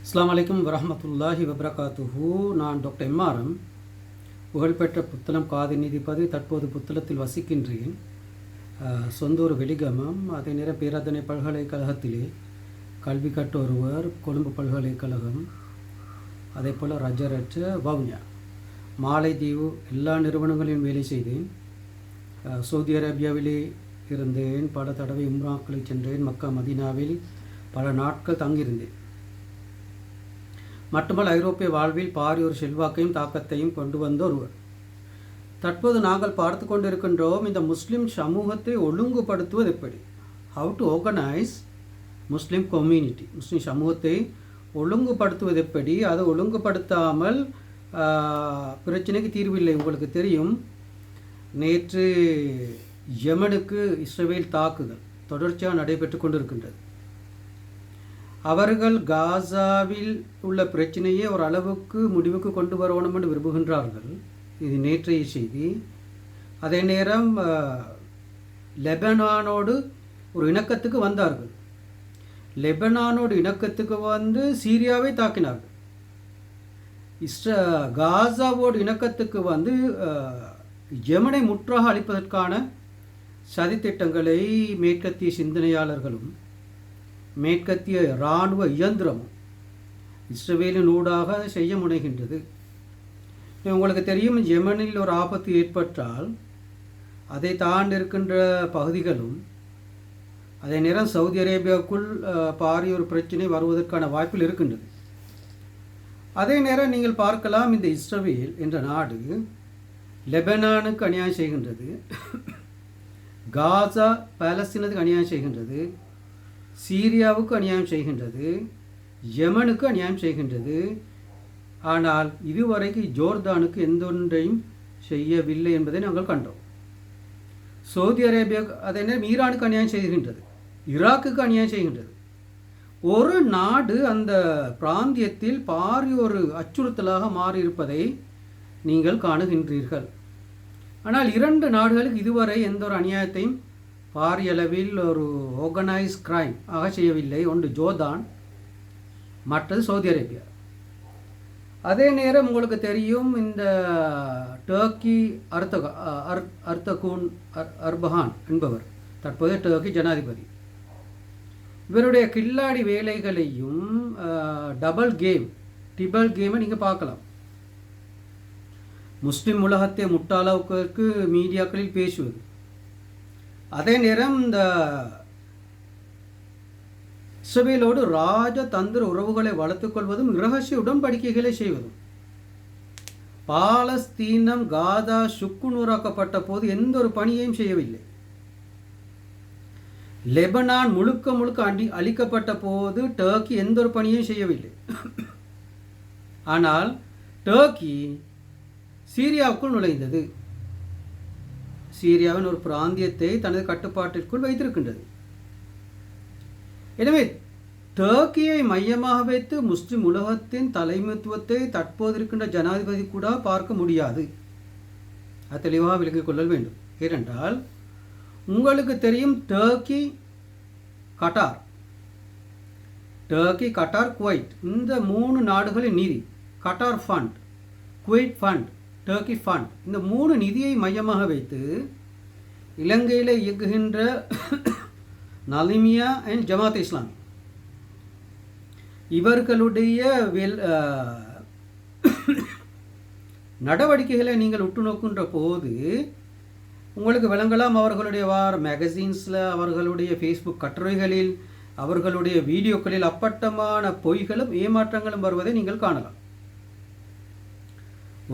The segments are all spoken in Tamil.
அஸ்ஸலாமு அலைக்கும் வரஹ்மத்துல்லாஹி வபரகாத்துஹு. நான் டாக்டர் எம்ஆர்எம், புகழ்பெற்ற புத்தளம் காதி நீதிபதி. தற்போது புத்தளத்தில் வசிக்கின்றேன். சொந்த ஒரு வெளிகமம். அதே நேரம் பேராதனை பல்கலைக்கழகத்திலே கல்வி கற்றொருவர், கொழும்பு பல்கலைக்கழகம், அதே போல் ரஜரற்ற வவுனியா, மாலைதீவு எல்லா நிறுவனங்களிலும் வேலை செய்தேன். சவுதி அரேபியாவிலே இருந்தேன். பல தடவை உம்ராக்களை சென்றேன். மக்கா மதீனாவில் பல நாட்கள் தங்கியிருந்தேன். மட்டுமல்ல, ஐரோப்பிய வாழ்வில் பாரிய ஒரு செல்வாக்கையும் தாக்கத்தையும் கொண்டு வந்த ஒருவர். தற்போது நாங்கள் பார்த்து கொண்டிருக்கின்றோம், இந்த முஸ்லிம் சமூகத்தை ஒழுங்குபடுத்துவது எப்படி, how to organise Muslim community, Muslim சமூகத்தை ஒழுங்குபடுத்துவது எப்படி. அதை ஒழுங்குபடுத்தாமல் பிரச்சனைக்கு தீர்வில்லை. உங்களுக்கு தெரியும், நேற்று யமனுக்கு இஸ்ரேல் தாக்குதல் தொடர்ச்சியாக நடைபெற்று கொண்டிருக்கின்றது. அவர்கள் காசாவில் உள்ள பிரச்சனையை ஒரு அளவுக்கு முடிவுக்கு கொண்டு வரணும் என்று விரும்புகின்றார்கள். இது நேற்றைய செய்தி. அதே நேரம் லெபனானோடு ஒரு இணக்கத்துக்கு வந்தார்கள். லெபனானோடு இணக்கத்துக்கு வந்து சீரியாவை தாக்கினார்கள். காசாவோடு இணக்கத்துக்கு வந்து யமனை முற்றாக அளிப்பதற்கான சதித்திட்டங்களை மேற்கத்திய சிந்தனையாளர்களும் மேற்கத்திய இராணுவ இயந்திரமும் இஸ்ரேலின் ஊடாக செய்ய முனைகின்றது. உங்களுக்கு தெரியும், யெமனில் ஒரு ஆபத்து ஏற்பட்டால் அதை தாண்டி இருக்கின்ற பகுதிகளும், அதே நேரம் சவுதி அரேபியாவுக்குள் பாரிய ஒரு பிரச்சனை வருவதற்கான வாய்ப்பில் இருக்கின்றது. அதே நேரம் நீங்கள் பார்க்கலாம், இந்த இஸ்ரேல் என்ற நாடு லெபனானுக்கு அநியாயம் செய்கின்றது, காசா பாலஸ்தீனத்துக்கு அநியாயம் செய்கின்றது, சீரியாவுக்கு அநியாயம் செய்கின்றது, யெமனுக்கு அநியாயம் செய்கின்றது. ஆனால் இதுவரைக்கும் ஜோர்தானுக்கு எந்த ஒன்றையும் செய்யவில்லை என்பதை நாங்கள் கண்டோம். சவுதி அரேபியா அதே நேரம் ஈரானுக்கு அநியாயம் செய்கின்றது, ஈராக்குக்கு அநியாயம் செய்கின்றது. ஒரு நாடு அந்த பிராந்தியத்தில் பாரிய ஒரு அச்சுறுத்தலாக மாறியிருப்பதை நீங்கள் காணுகின்றீர்கள். ஆனால் இரண்டு நாடுகளுக்கு இதுவரை எந்த ஒரு அநியாயத்தையும் பாரிய அளவில் ஒரு ஆர்கனைஸ் கிரைம் ஆக செய்யவில்லை. ஒன்று ஜோர்தான், மற்றது சவுதி அரேபியா. அதே நேரம் உங்களுக்கு தெரியும், இந்த டர்க்கி அர்தகூன் அர்பஹான் என்பவர் தற்போதைய டர்க்கி ஜனாதிபதி. இவருடைய கில்லாடி வேலைகளையும் டபுள் கேமை நீங்கள் பார்க்கலாம். முஸ்லிம் உலகத்தை முட்டாளவுக்கு மீடியாக்களில் பேசுவது, அதே நேரம் இந்த இஸ்ரேலோடு ராஜதந்திர உறவுகளை வளர்த்துக் கொள்வதும் இரகசிய உடன்படிக்கைகளை செய்வதும். பாலஸ்தீனம் காதா சுக்குநூறாக்கப்பட்ட போது எந்த ஒரு பணியையும் செய்யவில்லை. லெபனான் முழுக்க அழிக்கப்பட்ட போது டர்க்கி எந்த ஒரு பணியையும் செய்யவில்லை. ஆனால் டர்க்கி சீரியாவுக்குள் நுழைந்தது. சீரியாவின் ஒரு பிராந்தியத்தை தனது கட்டுப்பாட்டிற்குள் வைத்திருக்கின்றது. எனவே டர்க்கியை மையமாக வைத்து முஸ்லிம் உலகத்தின் தலைமைத்துவத்தை தற்போது இருக்கின்ற ஜனாதிபதி கூட பார்க்க முடியாது. அது தெளிவாக விளங்கிக் கொள்ள வேண்டும். ஏனென்றால் உங்களுக்கு தெரியும், டர்க்கி கட்டார், குவைட், இந்த மூணு நாடுகளின் நிதி, Qatar fund, Kuwait fund, Turkey fund, இந்த மூணு நிதியை மையமாக வைத்து இலங்கையில் இயங்குகின்ற நலிமியா அண்ட் ஜமாத் இஸ்லாமி இவர்களுடைய நடவடிக்கைகளை நீங்கள் உற்று நோக்கின்ற போது உங்களுக்கு விளங்கலாம். அவர்களுடைய மேகசின்ஸில், அவர்களுடைய ஃபேஸ்புக் கட்டுரைகளில், அவர்களுடைய வீடியோக்களில் அப்பட்டமான பொய்களும் ஏமாற்றங்களும் வருவதை நீங்கள் காணலாம்.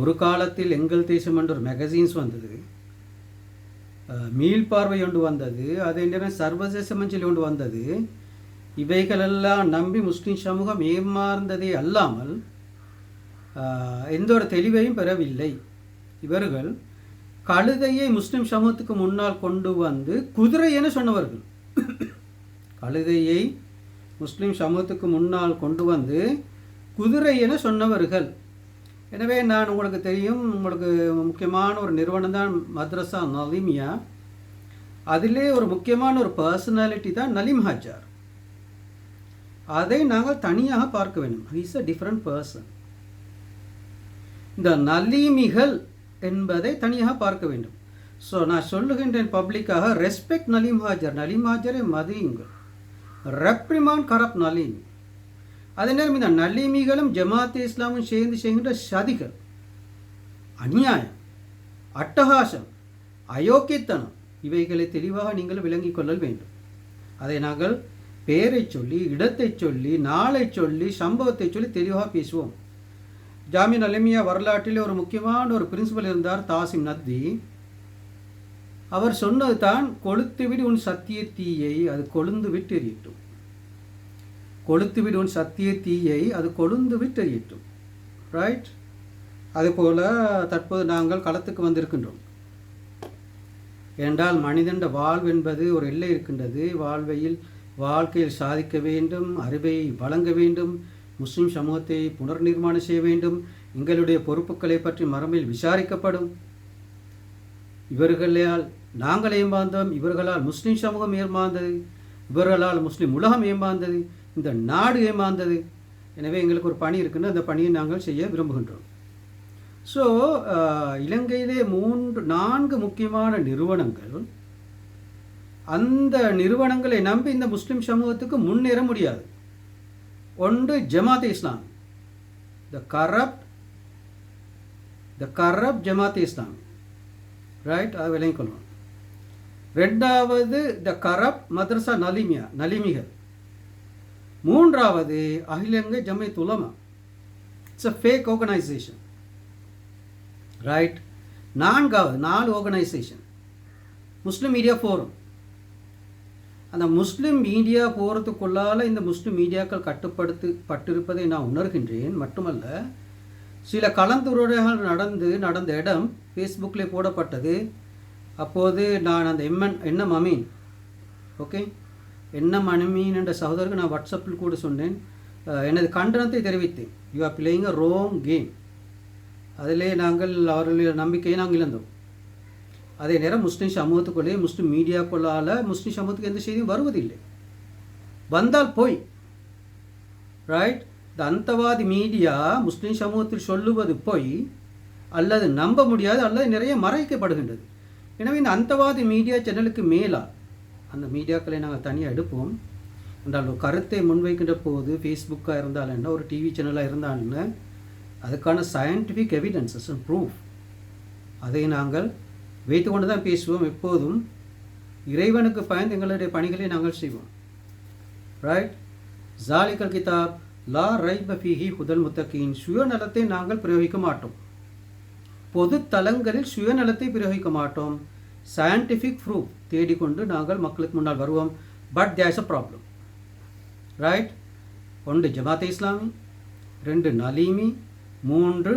ஒரு காலத்தில் எங்கள் தேசம் என்ற ஒரு மேகசின்ஸ் வந்தது, மீள்பார்வை ஒன்று வந்தது, அதே நேரம் சர்வதேச மஞ்சள் ஒன்று வந்தது. இவைகளெல்லாம் நம்பி முஸ்லீம் சமூகம் ஏமாந்ததே அல்லாமல் எந்த ஒரு தெளிவையும் பெறவில்லை. இவர்கள் கழுதையை முஸ்லீம் சமூகத்துக்கு முன்னால் கொண்டு வந்து குதிரை என சொன்னவர்கள். கழுதையை முஸ்லீம் சமூகத்துக்கு முன்னால் கொண்டு வந்து குதிரை என சொன்னவர்கள். எனவே நான் உங்களுக்கு தெரியும், உங்களுக்கு முக்கியமான ஒரு நிறுவனம் தான் மத்ரஸா நலிமியா. அதிலே ஒரு முக்கியமான ஒரு பர்சனாலிட்டி தான் நலீம் ஹஜார். அதை நாங்கள் தனியாக பார்க்க வேண்டும். Is a different person. இந்த நலீமிகள் என்பதை தனியாக பார்க்க வேண்டும். ஸோ நான் சொல்லுகின்றேன் பப்ளிக்காக, ரெஸ்பெக்ட் நலீம் ஹாஜர், நலீம் ஹாஜரை மதியுங்கள், ரெப்ரிமாண்ட் கரப்ட் நலீமி. அதே நேரம் இந்த நலீமிகளும் ஜமாத் இஸ்லாமும் சேர்ந்து செய்கின்ற சதிகள், அநியாயம், அட்டகாசம், அயோக்கியத்தனம், இவைகளை தெளிவாக நீங்கள் விளங்கிக் கொள்ள வேண்டும். அதை நாங்கள் பெயரை சொல்லி, இடத்தை சொல்லி, நாளை சொல்லி, சம்பவத்தை சொல்லி தெளிவாக பேசுவோம். ஜாமியா அலிமியா வரலாற்றில் ஒரு முக்கியமான ஒரு பிரின்சிபல் இருந்தார், தாசிம் நத்வி. அவர் சொன்னது தான், கொளுத்துவிடு உன் சத்திய தீயை, அது கொழுந்து விட்டு எரியட்டும். கொளுத்துவிடு உன் சத்திய தீயை, அது கொழுந்து விட்டு எரியட்டும். ரைட்? அதுபோல் தற்போது நாங்கள் களத்துக்கு வந்திருக்கின்றோம். என்றால் மனிதன் வாழ்வு என்பது ஒரு எல்லை இருக்கின்றது. வாழ்க்கையில் சாதிக்க வேண்டும், அறிவை வழங்க வேண்டும், முஸ்லிம் சமூகத்தை புனர்நிர்மாணம் செய்ய வேண்டும், எங்களுடைய பொறுப்புகளை பற்றி மறுமையில் விசாரிக்கப்படும். இவர்களால் நாங்கள் ஏமாந்தோம், இவர்களால் முஸ்லிம் சமூகம் ஏமாந்தது, இவர்களால் முஸ்லிம் உலகம் ஏமாந்தது, இந்த நாடு ஏமாந்தது. எனவே எங்களுக்கு ஒரு பணி இருக்கின்ற அந்த பணியை நாங்கள் செய்ய விரும்புகின்றோம். ஸோ இலங்கையிலே 4 முக்கியமான நிறுவனங்கள், அந்த நிறுவனங்களை நம்பி இந்த முஸ்லிம் சமூகத்துக்கு முன்னேற முடியாது. ஒன்று ஜமாத் இஸ்லாம், த கரப்ட் ஜமாத் இஸ்லாம். ரைட்? அதை விளங்கிக் கொள்ளணும். 2வது த கரப்ட் மதரசா நலிமிகள். 3வது அகிலங்கை Jamiyath Ulama. It's a fake organisation. Right? 4 organisation Muslim media forum. அந்த முஸ்லிம் மீடியா போகிறதுக்குள்ளால் இந்த முஸ்லிம் மீடியாக்கள் கட்டுப்படுத்தப்பட்டிருப்பதை நான் உணர்கின்றேன். மட்டுமல்ல, சில கலந்துரையாடல்கள் நடந்த இடம் ஃபேஸ்புக்கில் போடப்பட்டது. அப்போது நான் அந்த NM Ameen, okay, NM Ameen என்ற சகோதரருக்கு நான் வாட்ஸ்அப்பில் கூட சொன்னேன், எனது கண்டனத்தை தெரிவித்தேன். You are playing a wrong game. அதிலே நாங்கள் அவர்களுடைய நம்பிக்கையை நாங்கள் இழந்தோம். அதே நேரம் முஸ்லீம் சமூகத்துக்குள்ளே, முஸ்லீம் மீடியாக்குள்ளால் முஸ்லீம் சமூகத்துக்கு எந்த செய்தியும் வருவதில்லை. வந்தால் போய். ரைட்? இந்த அந்தவாதி மீடியா முஸ்லீம் சமூகத்தில் சொல்லுவது போய், அல்லது நம்ப முடியாது, அல்லது நிறைய மறைக்கப்படுகின்றது. எனவே இந்த அந்தவாதி மீடியா சேனலுக்கு மேலால் அந்த மீடியாக்களை நாங்கள் தனியாக எடுப்போம். என்றால் ஒரு கருத்தை முன்வைக்கின்ற போது ஃபேஸ்புக்காக இருந்தால் என்ன, ஒரு டிவி சேனலாக இருந்தால் என்ன, அதுக்கான சயின்டிஃபிக் எவிடன்சஸ் அண்ட் ப்ரூஃப் அதை நாங்கள் வைத்து கொண்டு தான் பேசுவோம். எப்போதும் இறைவனுக்கு பயந்து எங்களுடைய பணிகளை நாங்கள் செய்வோம். ரைட்? ஜாலிகல் கிதாப் லா ரைப ஃபீஹி ஹுதல் முத்தகீன். சுயநலத்தை நாங்கள் பிரயோகிக்க மாட்டோம். பொது தளங்களில் சுயநலத்தை பிரயோகிக்க மாட்டோம். சயின்டிஃபிக் ப்ரூஃப் தேடிக்கொண்டு நாங்கள் மக்களுக்கு முன்னால் வருவோம். But there is a problem. Right? 1 Jamaat Islami, 2 Naleemi, 3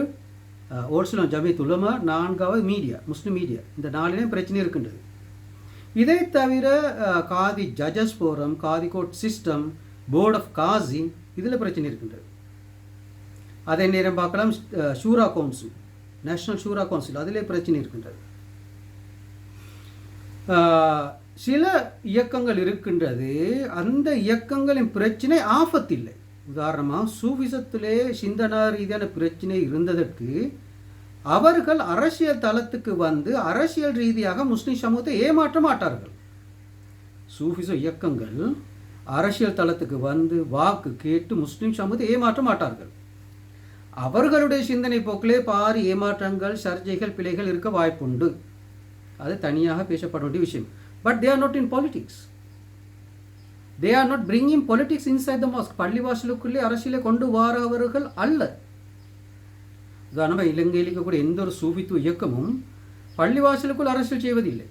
ஓர்சுலம் ஜமியத் உலமா, 4வது மீடியா, முஸ்லிம் மீடியா. இந்த 4லேயும் பிரச்சனை இருக்கின்றது. இதை தவிர Qazi judges forum, Qazi court system, board of Qazi, இதில் பிரச்சனை இருக்கின்றது. அதே நேரம் பார்க்கலாம் Shura council, national Shura council, அதிலே பிரச்சனை இருக்கின்றது. சில இயக்கங்கள் இருக்கின்றது, அந்த இயக்கங்களின் பிரச்சனை ஆபத்தில்லை. உதாரணமாக சூஃபிசத்திலே சிந்தனா ரீதியான பிரச்சனை இருந்ததற்கு அவர்கள் அரசியல் தளத்துக்கு வந்து அரசியல் ரீதியாக முஸ்லிம் சமூகத்தை ஏமாற்ற மாட்டார்கள். சூஃபிச இயக்கங்கள் அரசியல் தளத்துக்கு வந்து வாக்கு கேட்டு முஸ்லிம் சமூகத்தை ஏமாற்ற மாட்டார்கள். அவர்களுடைய சிந்தனை போக்கிலே பாரி ஏமாற்றங்கள், சர்ச்சைகள், பிழைகள் இருக்க வாய்ப்புண்டு. அது தனியாக பேசப்பட வேண்டிய விஷயம். But they are not in politics. They are not bringing politics inside the mosque. பள்ளிவாசலுக்குள்ளே அரசியலை கொண்டு வாரவர்கள் அல்ல. உதாரணமாக இலங்கையில் இருக்கக்கூடிய எந்த ஒரு சூஃபித்துவ இயக்கமும் பள்ளிவாசலுக்குள் அரசியல் செய்வதில்லை.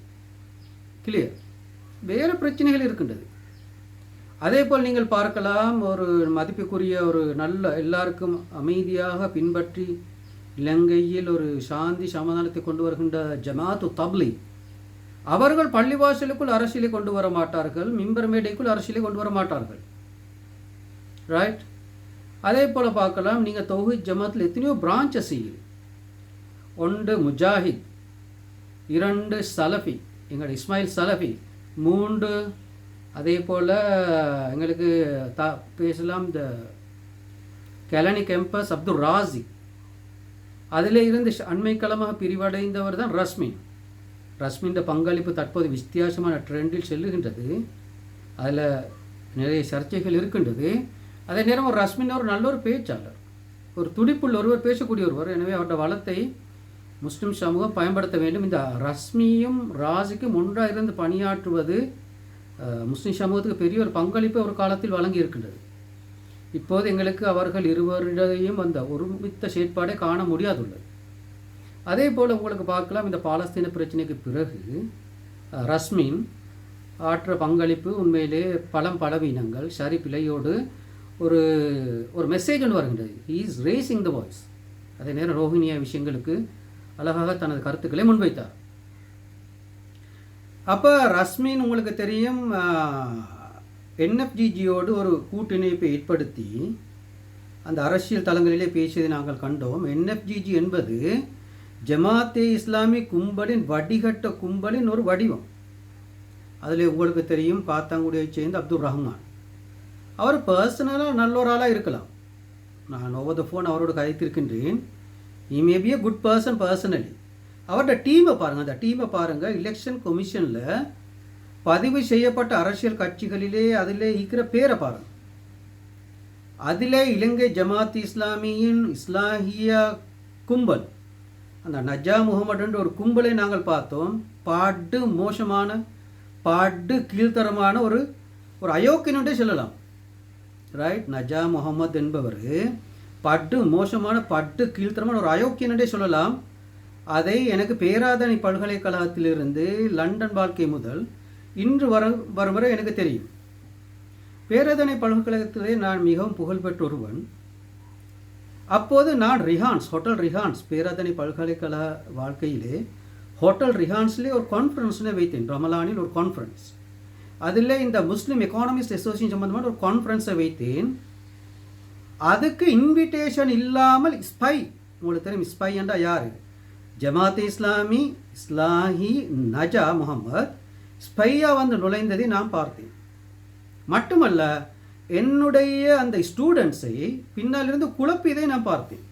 கிளியர்? வேறு பிரச்சனைகள் இருக்கின்றது. அதே போல் நீங்கள் பார்க்கலாம், ஒரு மதிப்புக்குரிய ஒரு நல்ல எல்லாருக்கும் அமைதியாக பின்பற்றி இலங்கையில் ஒரு சாந்தி சமாதானத்தை கொண்டு வருகின்ற ஜமாத்து தப்லீக், அவர்கள் பள்ளிவாசலுக்குள் அரசியலை கொண்டு வர மாட்டார்கள், மிம்பர் மேடைக்குள் அரசியலை கொண்டு வர மாட்டார்கள். ரைட்? அதே போல் பார்க்கலாம், நீங்கள் தௌஹீத் ஜமாத்தில் எத்தனையோ பிரான்ச்சஸ் செய்யுது. 1 முஜாஹித், 2 சலஃபி, எங்கள் இஸ்மாயில் சலஃபி, 3 அதே போல் எங்களுக்கு பேசலாம் இந்த கெலனி கேம்பஸ் அப்துல் ராசி, அதில் இருந்து அண்மை காலமாக பிரிவடைந்தவர் தான் ரஸ்மின். ரஸ்மின் பங்களிப்பு தற்போது வித்தியாசமான ட்ரெண்டில் செல்லுகின்றது. அதில் நிறைய சர்ச்சைகள் இருக்கின்றது. அதே நேரம் ஒரு ரஸ்மின் ஒரு நல்ல ஒரு பேச்சாளர், ஒரு துடிப்புள்ள ஒருவர், பேசக்கூடிய ஒருவர். எனவே அவருடைய வளத்தை முஸ்லிம் சமூகம் பயன்படுத்த வேண்டும். இந்த ரஸ்மியும் ராசிக்கும் ஒன்றாக இருந்து பணியாற்றுவது முஸ்லிம் சமூகத்துக்கு பெரிய ஒரு பங்களிப்பை ஒரு காலத்தில் வழங்கி இருக்கின்றது. இப்போது எங்களுக்கு அவர்கள் இருவரிடையும் அந்த ஒருமித்த செயற்பாடை காண முடியாதுள்ளது. அதே போல் உங்களுக்கு பார்க்கலாம், இந்த பாலஸ்தீன பிரச்சனைக்கு பிறகு ரஸ்மின் ஆற்ற பங்களிப்பு உண்மையிலே பலவீனங்கள் சரி பிழையோடு ஒரு ஒரு மெசேஜ் ஒன்று வருகின்றது. He is racing the voice. அதே நேரம் ரோஹிணியா விஷயங்களுக்கு அழகாக தனது கருத்துக்களை முன்வைத்தார். அப்போ ரஸ்மின் உங்களுக்கு தெரியும் என்எஃப்ஜிஜியோடு ஒரு கூட்டிணைப்பை ஏற்படுத்தி அந்த அரசியல் தளங்களிலே பேசியதை நாங்கள் கண்டோம். என்எஃப்ஜிஜி என்பது ஜமாத்தே இஸ்லாமி கும்பலின் வடிகட்ட கும்பலின் ஒரு வடிவம். அதில் உங்களுக்கு தெரியும் காத்தாங்குடியை சேர்ந்த அப்துல் ரஹ்மான். அவர் பர்சனலாக நல்ல ஒரு ஆளாக இருக்கலாம். நான் ஓவர் த ஃபோன் அவரோடு கதைத்திருக்கின்றேன். He may be a good person personally. அவரோட டீமை பாருங்கள், அந்த டீமை பாருங்கள். எலெக்ஷன் கமிஷனில் பதிவு செய்யப்பட்ட அரசியல் கட்சிகளிலே அதில் இருக்கிற பேரை பாருங்கள். அதில் இலங்கை ஜமாத் இஸ்லாமியின் இஸ்லாஹியா கும்பல், அந்த நஜா முகமதுன்ற ஒரு கும்பலை நாங்கள் பார்த்தோம். பாட்டு மோசமான, பாட்டு கீழ்த்தரமான ஒரு அயோக்கியனுடைய சொல்லலாம். ரைட், நஜா முகமது என்பவர் பட்டு மோசமான, பட்டு கீழ்த்தரமான ஒரு அயோக்கியனுடைய சொல்லலாம். அதை எனக்கு பேராதனை பல்கலைக்கழகத்திலிருந்து லண்டன் வாழ்க்கை முதல் இன்று வரும் வரை எனக்கு தெரியும். பேராதனை பல்கலைக்கழகத்திலே நான் மிகவும் புகழ்பெற்ற ஒருவன். அப்போது நான் ரிஹான்ஸ், ஹோட்டல் ரிஹான்ஸ், பேராதனை பல்கலைக்கழக வாழ்க்கையிலே ஹோட்டல் ரிஹான்ஸ்லேயே ஒரு கான்ஃபரன்ஸ்னே வைத்தேன். ரமலானில் ஒரு கான்ஃபரன்ஸ். அதில் இந்த முஸ்லீம் எக்கானமிஸ்ட் அசோசியேஷன் சம்பந்தமான ஒரு கான்ஃபரன்ஸை வைத்தேன். அதுக்கு இன்விடேஷன் இல்லாமல் ஸ்பை, உங்களுக்கு தெரியும் ஸ்பை என்றால் யார்? ஜமாத் இஸ்லாமி இஸ்லாஹி நஜா முகமது ஸ்பையாக வந்து நுழைந்ததை நான் பார்த்தேன். மட்டுமல்ல, என்னுடைய அந்த ஸ்டூடெண்ட்ஸை பின்னாலிருந்து குழப்பியதை நான் பார்த்தேன்.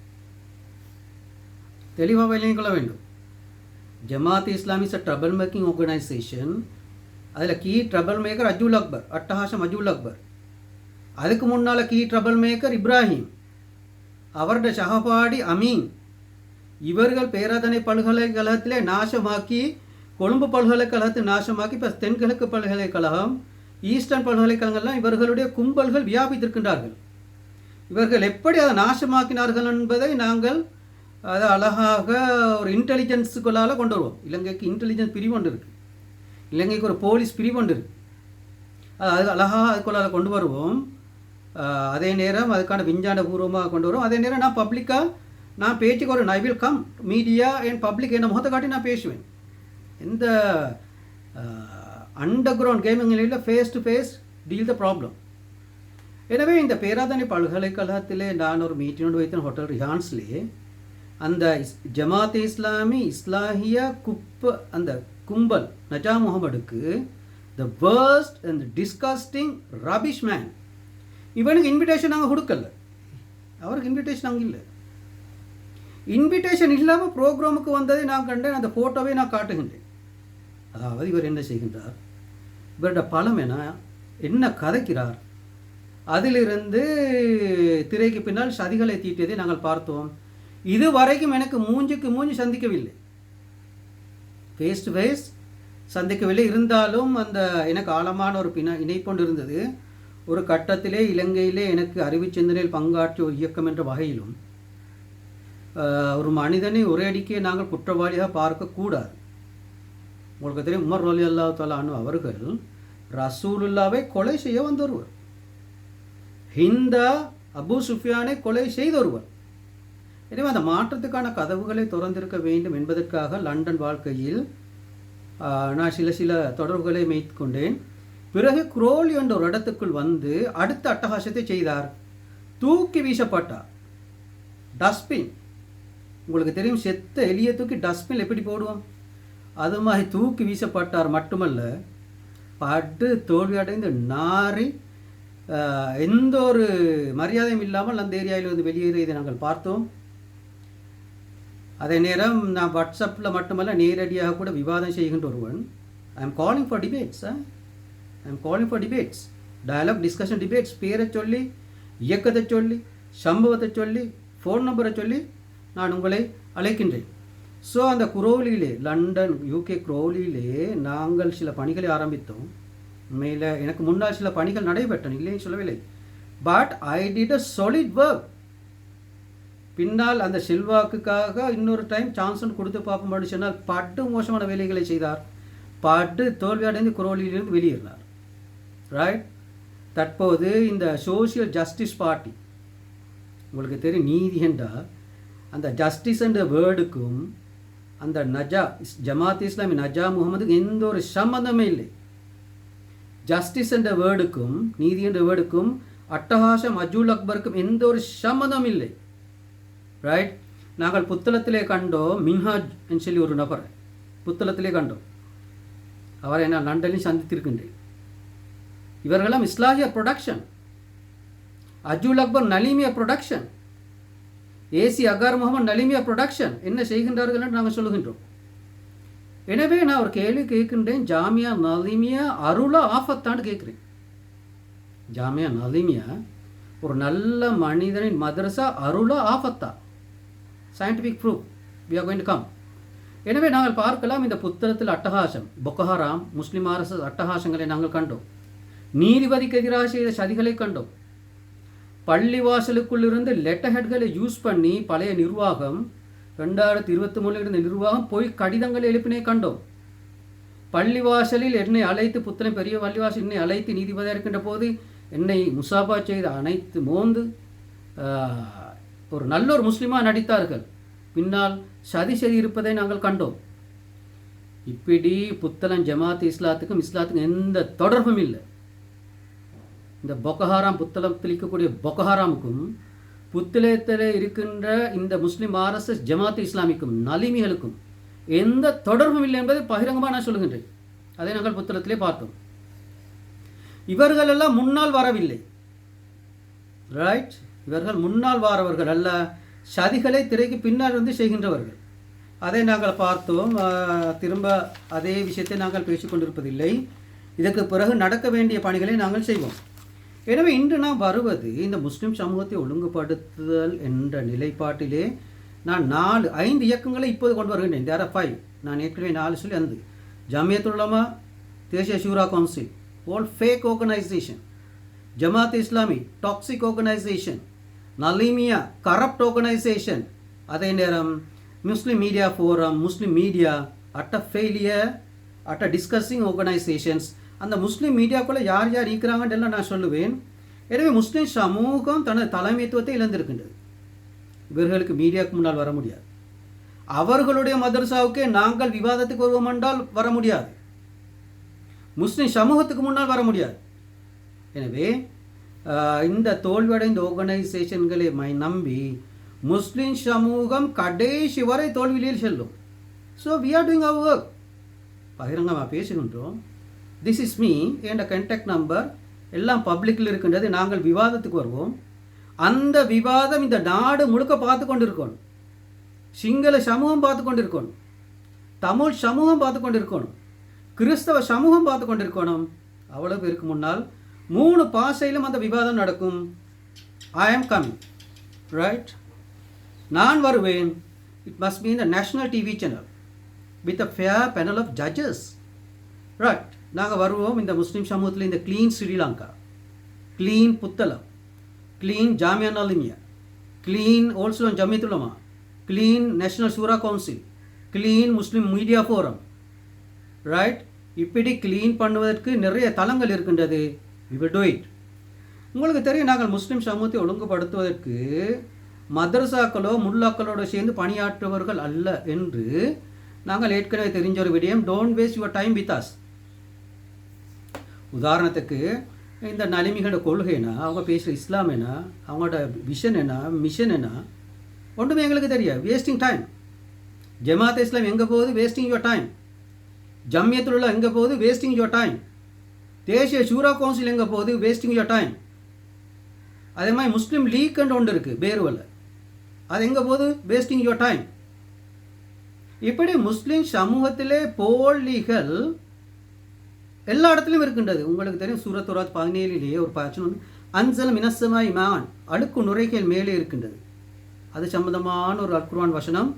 தெளிவாக விளங்கிக் கொள்ள வேண்டும். Jamaat Islami is a trouble making organisation. அதில் key trouble maker Ajul Akbar, அட்டஹாஷம் அஜுல் அக்பர். அதுக்கு முன்னால் கீ ட்ரபிள் மேக்கர் இப்ராஹிம், அவருடைய சகபாடி அமீன். இவர்கள் பேராதனை பல்கலைக்கழகத்திலே நாசமாக்கி, கொழும்பு பல்கலைக்கழகத்தை நாசமாக்கி, இப்போ தென்கிழக்கு பல்கலைக்கழகம், ஈஸ்டர்ன் பல்கலைக்கழகங்கள்லாம் இவர்களுடைய கும்பல்கள் வியாபித்திருக்கின்றார்கள். இவர்கள் எப்படி அதை நாசமாக்கினார்கள் என்பதை நாங்கள் அதை அழகாக ஒரு இன்டெலிஜென்ஸுக்குள்ளால் கொண்டு வருவோம். இலங்கைக்கு இன்டெலிஜென்ஸ் பிரிவு ஒன்று இருக்குது, இலங்கைக்கு ஒரு போலீஸ் பிரிவு ஒன்று இருக்குது. அது அழகாக அதுக்குள்ளால் கொண்டு வருவோம். அதே நேரம் அதுக்கான விஞ்ஞான பூர்வமாக கொண்டு வரும். அதே நேரம் நான் பப்ளிக்காக நான் பேச்சுக்கு ஒரு I will come media and public என்ன முகத்தை காட்டி நான் பேசுவேன். எந்த அண்டர் கிரவுண்ட் கேமிங்கில் face to face deal the problem. எனவே இந்த பேராதனை பல்கலைக்கழகத்திலே நான் ஒரு மீட்டிங்கோடு வைத்தேன் ஹோட்டல் ரிஹான்ஸ்லேயே. அந்த ஜமாத் இஸ்லாமி இஸ்லாஹியா அந்த கும்பல் நஜா முகமதுக்கு the worst and disgusting rubbish man. இவனுக்கு இன்விடேஷன் நாங்கள் கொடுக்கல, அவருக்கு இன்விடேஷன் நாங்கள் இல்லை. இன்விடேஷன் இல்லாமல் ப்ரோக்ராமுக்கு வந்ததை நான் கண்டேன். அந்த ஃபோட்டோவை நான் காட்டுகின்றேன். அதாவது இவர் என்ன செய்கின்றார், இவருடைய பலம் என்ன கதைக்கிறார், அதிலிருந்து திரைக்கு பின்னால் சதிகளை தீட்டியதை நாங்கள் பார்த்தோம். இதுவரைக்கும் எனக்கு மூஞ்சுக்கு மூஞ்சி சந்திக்கவில்லை, ஃபேஸ் டு ஃபேஸ் சந்திக்கவில்லை. இருந்தாலும் அந்த எனக்கு ஆழமான ஒரு இணைப்பொண்டு இருந்தது. ஒரு கட்டத்திலே இலங்கையிலே எனக்கு அறிவு சிந்தனையில் பங்காற்றிய ஒரு இயக்கம் என்ற வகையிலும் ஒரு மனிதனை ஒரே அடிக்கே நாங்கள் குற்றவாளியாக பார்க்கக்கூடாது. உங்களுக்கு தெரியும், உமர் ரலியல்லாஹு தஆலா அன்ஹு அவர்கள் ரசூலுல்லாவை கொலை செய்ய வந்தொருவர், ஹிந்தா அபு சுஃபியானை கொலை செய்தொருவர். எனவே அந்த மாற்றத்துக்கான கதவுகளை திறந்திருக்க வேண்டும் என்பதற்காக லண்டன் வாழ்க்கையில் நான் சில தொடர்புகளை மேற்கொண்டேன். பிறகு குரோல் என்ற ஒரு இடத்துக்குள் வந்து அடுத்த அட்டகாசத்தை செய்தார். தூக்கி வீசப்பட்டார். டஸ்ட்பின், உங்களுக்கு தெரியும் செத்த எலியை தூக்கி டஸ்ட்பின் எப்படி போடுவோம், அது மாதிரி தூக்கி வீசப்பட்டார். மட்டுமல்ல, படு தோல்வியடைந்து நாரி எந்த ஒரு மரியாதையும் இல்லாமல் அந்த ஏரியாவில் வெளியேறியதை நாங்கள் பார்த்தோம். அதே நேரம் நான் வாட்ஸ்அப்பில் மட்டுமல்ல நேரடியாக கூட விவாதம் செய்கின்ற ஒருவன். I am calling for debates, dialogue discussion debates. பேரை சொல்லி, இயக்கத்தை சொல்லி, சம்பவத்தை சொல்லி, ஃபோன் நம்பரை சொல்லி நான் உங்களை அழைக்கின்றேன். ஸோ அந்த குரோலியிலே, லண்டன் UK குரோலியிலே நாங்கள் சில பணிகளை ஆரம்பித்தோம். உண்மையில் எனக்கு முன்னால் சில பணிகள் நடைபெற்றன, இல்லைன்னு சொல்லவில்லை. But I did a solid work. பின்னால் அந்த செல்வாக்குக்காக இன்னொரு டைம் சான்சன் கொடுத்து பார்ப்போம் சொன்னால் படு மோசமான வேலைகளை செய்தார். படு தோல்வியடைந்து குரோலியிலிருந்து வெளியேறினார். ரைட். தற்போது இந்த சோசியல் ஜஸ்டிஸ் பார்ட்டி, உங்களுக்கு தெரியும், நீதி என்றால் அந்த ஜஸ்டிஸ் என்ற வேர்டுக்கும் அந்த ஜமாத் இஸ்லாமி நஜா முகமதுக்கு எந்த ஒரு சம்பந்தமே இல்லை. ஜஸ்டிஸ் என்ற வேர்டுக்கும் நீதி என்ற வேர்டுக்கும் அட்டஹாசம் அஜுல் அக்பருக்கும் எந்த ஒரு சம்பந்தம் இல்லை. ரைட். நாங்கள் புத்தளத்திலே கண்டோம், மின்ஹாஜ் என்று சொல்லி ஒரு நபரை புத்தளத்திலே கண்டோம். அவரை நான் லண்டனில் சந்தித்திருக்கின்றேன். இவர்களெல்லாம் இஸ்லாமிய production, Ajul Akbar Naleemiah production, AC Agar Mohammed Naleemiah production. என்ன செய்கின்றார்கள் என்று நாங்கள் சொல்லுகின்றோம். எனவே நான் ஒரு கேள்வி கேட்கின்றேன், ஜாமியா நலீமியா அருளா ஆஃபத்தான்னு கேட்குறேன். ஜாமியா நலீமியா ஒரு நல்ல மனிதனின் மதரசா, அருளா ஆஃபத்தா? Scientific proof we are going to come. எனவே நாங்கள் பார்க்கலாம், இந்த புத்தகத்தில் அட்டகாசம், பொக்கஹராம், முஸ்லிம் அரசு அட்டகாசங்களை நாங்கள் கண்டோம். நீதிபதிக்கு எதிராக செய்த சதிகளை கண்டோம். பள்ளிவாசலுக்குள் இருந்து லெட்டர் ஹெட்களை யூஸ் பண்ணி பழைய நிர்வாகம் 2023 இருந்த நிர்வாகம் போய் கடிதங்களை எழுப்பினே கண்டோம். பள்ளிவாசலில் என்னை அழைத்து, புத்தளம் பெரிய பள்ளிவாசல் என்னை அழைத்து நீதிபதியாக இருக்கின்ற போது என்னை முசாபா செய்து அனைத்து மோந்து ஒரு நல்ல ஒரு முஸ்லீமாக நடித்தார்கள். பின்னால் சதி இருப்பதை நாங்கள் கண்டோம். இப்படி புத்தளம் ஜமாத் இஸ்லாத்துக்கும் எந்த தொடர்பும் இல்லை. இந்த பொக்கஹாராம், புத்தளத்தில் இருக்கக்கூடிய பொக்கஹாராமுக்கும் புத்தளத்தில் இருக்கின்ற இந்த முஸ்லீம் RSS ஜமாத் இஸ்லாமிக்கும் நலிமிகளுக்கும் எந்த தொடர்பும் இல்லை என்பதை பகிரங்கமாக நான் சொல்லுகின்றேன். அதை நாங்கள் புத்தளத்திலே பார்த்தோம். இவர்களெல்லாம் முன்னால் வரவில்லை. ரைட். இவர்கள் முன்னால் வாரவர்கள் அல்ல, சதிகளை திரைக்கு பின்னால் வந்து செய்கின்றவர்கள். அதை நாங்கள் பார்த்தோம். திரும்ப அதே விஷயத்தை நாங்கள் பேசிக்கொண்டிருப்பதில்லை. இதற்கு பிறகு நடக்க வேண்டிய பணிகளை நாங்கள் செய்வோம். எனவே இன்று நாம் வருவது இந்த முஸ்லிம் சமூகத்தை ஒழுங்குபடுத்துதல் என்ற நிலைப்பாட்டிலே நான் 5 இயக்கங்களை இப்போது கொண்டு வருகின்றேன். There are 5. நான் ஏற்கனவே 4 சொல்லி அந்த ஜமியத்துல் உலமா, தேசிய Shura council, all fake organisation, Jamaat Islami toxic organisation, Naleemiah corrupt organisation, அதே நேரம் Muslim media forum, Muslim media at a failure at a discussing organisations. அந்த முஸ்லீம் மீடியாக்குள்ளே யார் யார் இருக்கிறாங்கன்றெல்லாம் நான் சொல்லுவேன். எனவே முஸ்லீம் சமூகம் தனது தலைமைத்துவத்தை இழந்திருக்கின்றது. இவர்களுக்கு மீடியாவுக்கு முன்னால் வர முடியாது. அவர்களுடைய மதரசாவுக்கே நாங்கள் விவாதத்துக்கு வருவோம் என்றால் வர முடியாது. முஸ்லீம் சமூகத்துக்கு முன்னால் வர முடியாது. எனவே இந்த தோல்வியடைந்த ஆர்கனைசேஷன்களை நம்பி முஸ்லீம் சமூகம் கடைசி வரை தோல்வியில் செல்லும். So we are doing our work. பகிரங்கமாக பேசுகின்றோம். திஸ் இஸ் மீ என்ற கான்டாக்ட் நம்பர் எல்லாம் பப்ளிக்கில் இருக்கின்றது. நாங்கள் விவாதத்துக்கு வருவோம். அந்த விவாதம் இந்த நாடு முழுக்க பார்த்து கொண்டிருக்கணும். சிங்கள சமூகம் பார்த்து கொண்டிருக்கணும், தமிழ் சமூகம் பார்த்து கொண்டிருக்கணும், கிறிஸ்தவ சமூகம் பார்த்து கொண்டிருக்கணும். அவ்வளவு பேருக்கு முன்னால் 3 பாசையிலும் அந்த விவாதம் நடக்கும். ஐ ஆம் கமிங். ரைட். நான் வருவேன். It must be in the national TV channel with a fair panel of judges. Right. நாங்கள் வருவோம். இந்த முஸ்லீம் சமூகத்தில் இந்த clean Sri Lanka, clean Puttalam, clean Jamia Naleemiah, clean also Jamiyathul Ulama, clean national Shura council, clean Muslim media forum. Right. இப்படி க்ளீன் பண்ணுவதற்கு நிறைய தளங்கள் இருக்கின்றது. We will do it. உங்களுக்கு தெரியும், நாங்கள் முஸ்லீம் சமூகத்தை ஒழுங்குபடுத்துவதற்கு மதரசாக்களோ முல்லாக்களோடு சேர்ந்து பணியாற்றுவர்கள் அல்ல என்று நாங்கள் ஏற்கனவே தெரிஞ்ச ஒரு விடயம். Don't waste your time with us. உதாரணத்துக்கு இந்த நலிமிகளோட கொள்கை என்ன, அவங்க பேசுகிற இஸ்லாம் என்ன, அவங்களோட விஷன் என்ன, மிஷன் என்ன, ஒன்றுமே எங்களுக்கு தெரியாது. Wasting time. ஜமாத் இஸ்லாம் எங்கே போகுது? Wasting your time. Jammiyathul Ulama எங்கே போகுது? Wasting your time. தேசிய ஷூரா கவுன்சில் எங்கே போகுது? Wasting your time. அதே மாதிரி முஸ்லீம் லீக் ஒன்று இருக்குது பேருவல்ல, அது எங்கே போகுது? Wasting your time. இப்படி முஸ்லீம் சமூகத்திலே போலிகள் எல்லா இடத்துலையும் இருக்கின்றது. உங்களுக்கு தெரியும், சூரத் துராத் 17 ஒரு பாச்சனம் அன்சல் மினசமா இமான், அழுக்கு நுரைகள் மேலே இருக்கின்றது. அது சம்பந்தமான ஒரு அல்குர்ஆன் வசனம்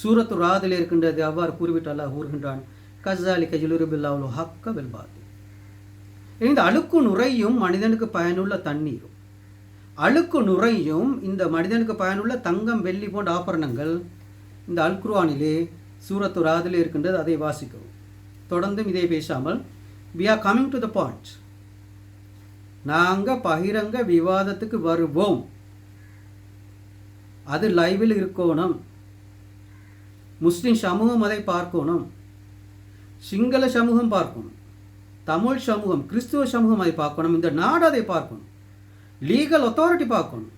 சூரத்து ராதில் இருக்கின்றது. அவ்வாறு கூறிவிட்டு அல்லாஹ் கூறுகின்றான், கஸாலிக யுலிபில்லாஹுல் ஹக்க பில் பாத்தில். இந்த அழுக்கு நுரையும் மனிதனுக்கு பயனுள்ள தண்ணீரும், அழுக்கு நுரையும் இந்த மனிதனுக்கு பயனுள்ள தங்கம் வெள்ளி போன்ற ஆபரணங்கள் இந்த அல்குர்ஆனிலே சூரத்து ராதில் இருக்கின்றது. அதை வாசிக்கவும். தொடர்ந்தும் இதை பேசாமல் we are coming to the point. நாங்கள் பகிரங்க விவாதத்துக்கு வருவோம். அது லைவில் இருக்கணும். முஸ்லிம் சமூகம் அதை பார்க்கணும், சிங்கள சமூகம் பார்க்கணும், தமிழ் சமூகம், கிறிஸ்துவ சமூகம் அதை பார்க்கணும், இந்த நாடு அதை பார்க்கணும், லீகல் அத்தாரிட்டி பார்க்கணும்,